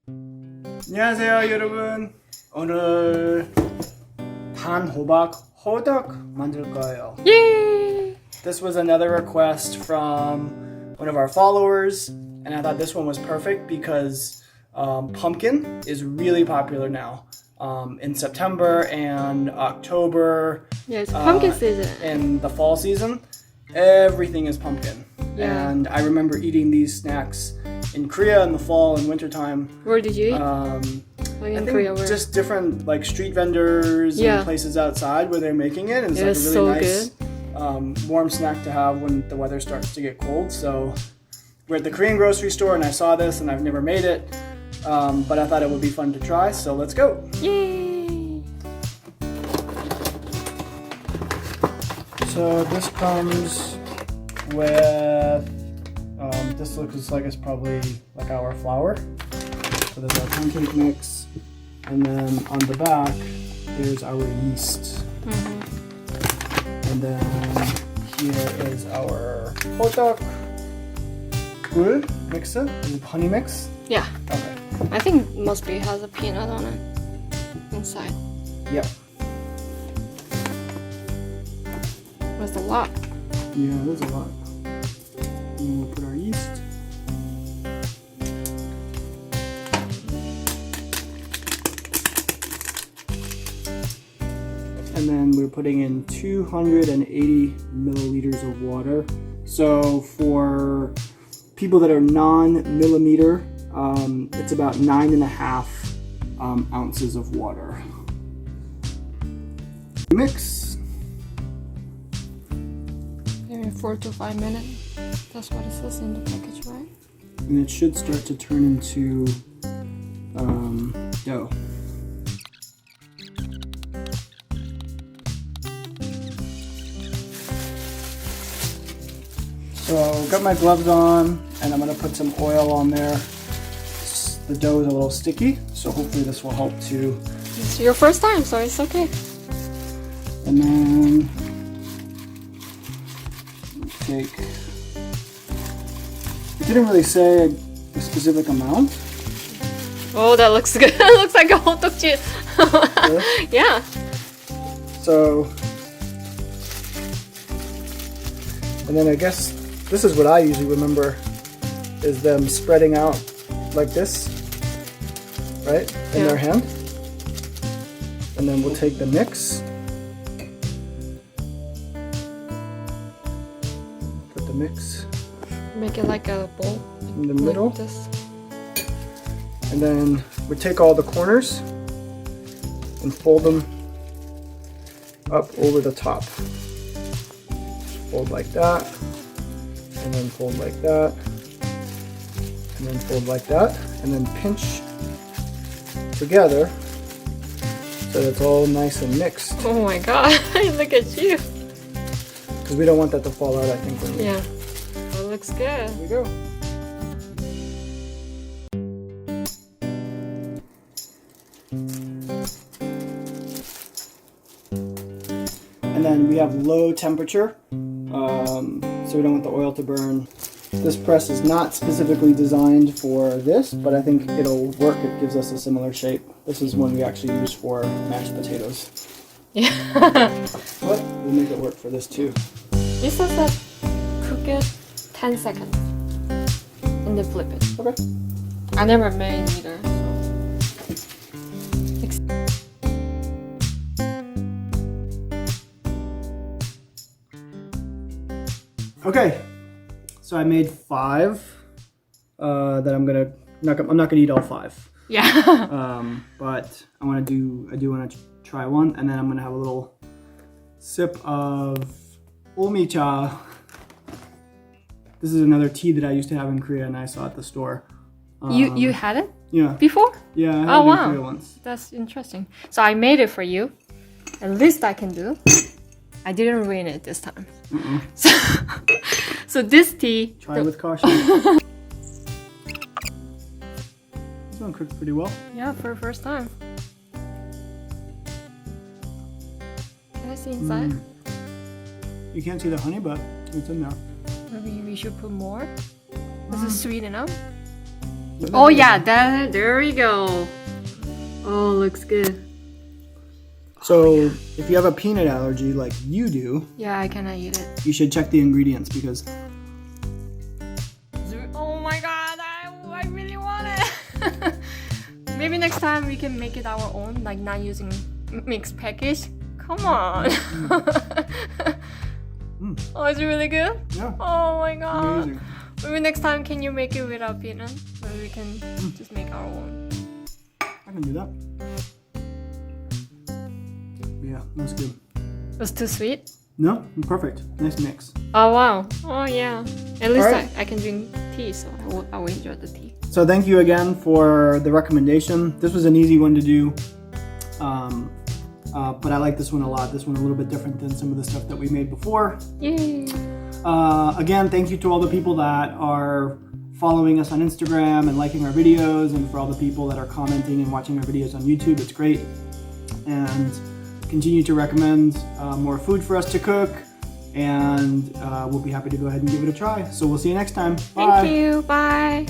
안녕하세요 여러분. 오늘 단호박 호떡 만들 거예요. Yay! This was another request from one of our followers, and I thought this one was perfect because pumpkin is really popular now. In September and October, Yeah, it's pumpkin season. in the fall season, everything is pumpkin. Yeah. And I remember eating these snacks in Korea in the fall and winter time. Where did you eat? I Like in think Korea, where? just different like street vendors Yeah. and places outside where they're making it. And it's It like a is really so nice warm snack to have when the weather starts to get cold. So we're at the Korean grocery store and I saw this and I've never made it, but I thought it would be fun to try. So let's go. Yay! So this comes with, this looks like it's probably like our flour. So there's our pancake mix, and then on the back there's our yeast. And then here is our hotak 굴 mixer, honey mix. Yeah, Okay. I think must be has a peanut on it inside. Yep. That's a lot. Yeah, there's a lot. And we'll put our yeast. And then we're putting in 280 milliliters of water. So for people that are non-millimeter, it's about 9.5 ounces of water. Mix. Maybe 4 to 5 minutes. That's what it says in the package, right? And it should start to turn into dough. So got my gloves on, and I'm gonna put some oil on there. The dough is a little sticky, so hopefully this will help to. It's your first time, so it's okay. And then take. It didn't really say a specific amount. Oh, that looks good. It looks like a hot dog chip. Really? Yeah. So, and then I guess this is what I usually remember is them spreading out like this, right, in their hand. And then we'll take the mix, put the mix Make it like a bowl. in the middle, Like this. and then we take all the corners and fold them up over the top. Fold like that, and then fold like that, and then fold like that, and then pinch together so it's all nice and mixed. Oh my god, look at you. Because we don't want that to fall out, I think. When we, Yeah. It looks good. Here we go. And then we have low temperature, so we don't want the oil to burn. This press is not specifically designed for this, but I think it'll work. It gives us a similar shape. This is one we actually use for mashed potatoes. Yeah. But we'll make it work for this too. It says that cook it 10 seconds and then flip it. Okay. I never made either. Okay, so I made 5 that I'm not gonna eat all 5. Yeah. But I do want to try one, and then I'm gonna have a little sip of ulmicha. This is another tea that I used to have in Korea, and I saw at the store. You had it Yeah. before? Yeah, I had Oh, it in wow. Korea once. That's interesting. So I made it for you. At least I can do. I didn't ruin it this time. So this tea. Try with caution. This one cooked pretty well. Yeah, for the first time. Can I see inside? You can't see the honey, but it's in there. Maybe we should put more. Is it sweet enough? Oh yeah, there we go. Oh, looks good. So if you have a peanut allergy like you do, Yeah, I cannot eat it. you should check the ingredients because Oh my god, I really want it. Maybe next time we can make it our own, like not using mixed package. Come on. Oh, it's really good? yeah, Oh my god. amazing. Maybe next time can you make it without peanut? Maybe we can just make our own. I can do that. Yeah, that's good. It was too sweet? No, perfect. Nice mix. Oh wow. Oh yeah. At least Alright. I can drink tea, so I will enjoy the tea. So thank you again for the recommendation. This was an easy one to do. But I like this one a lot. This one a little bit different than some of the stuff that we made before. Yay. Again, thank you to all the people that are following us on Instagram and liking our videos, and for all the people that are commenting and watching our videos on YouTube. It's great. And continue to recommend more food for us to cook, and we'll be happy to go ahead and give it a try. So we'll see you next time. Bye. Thank you. Bye.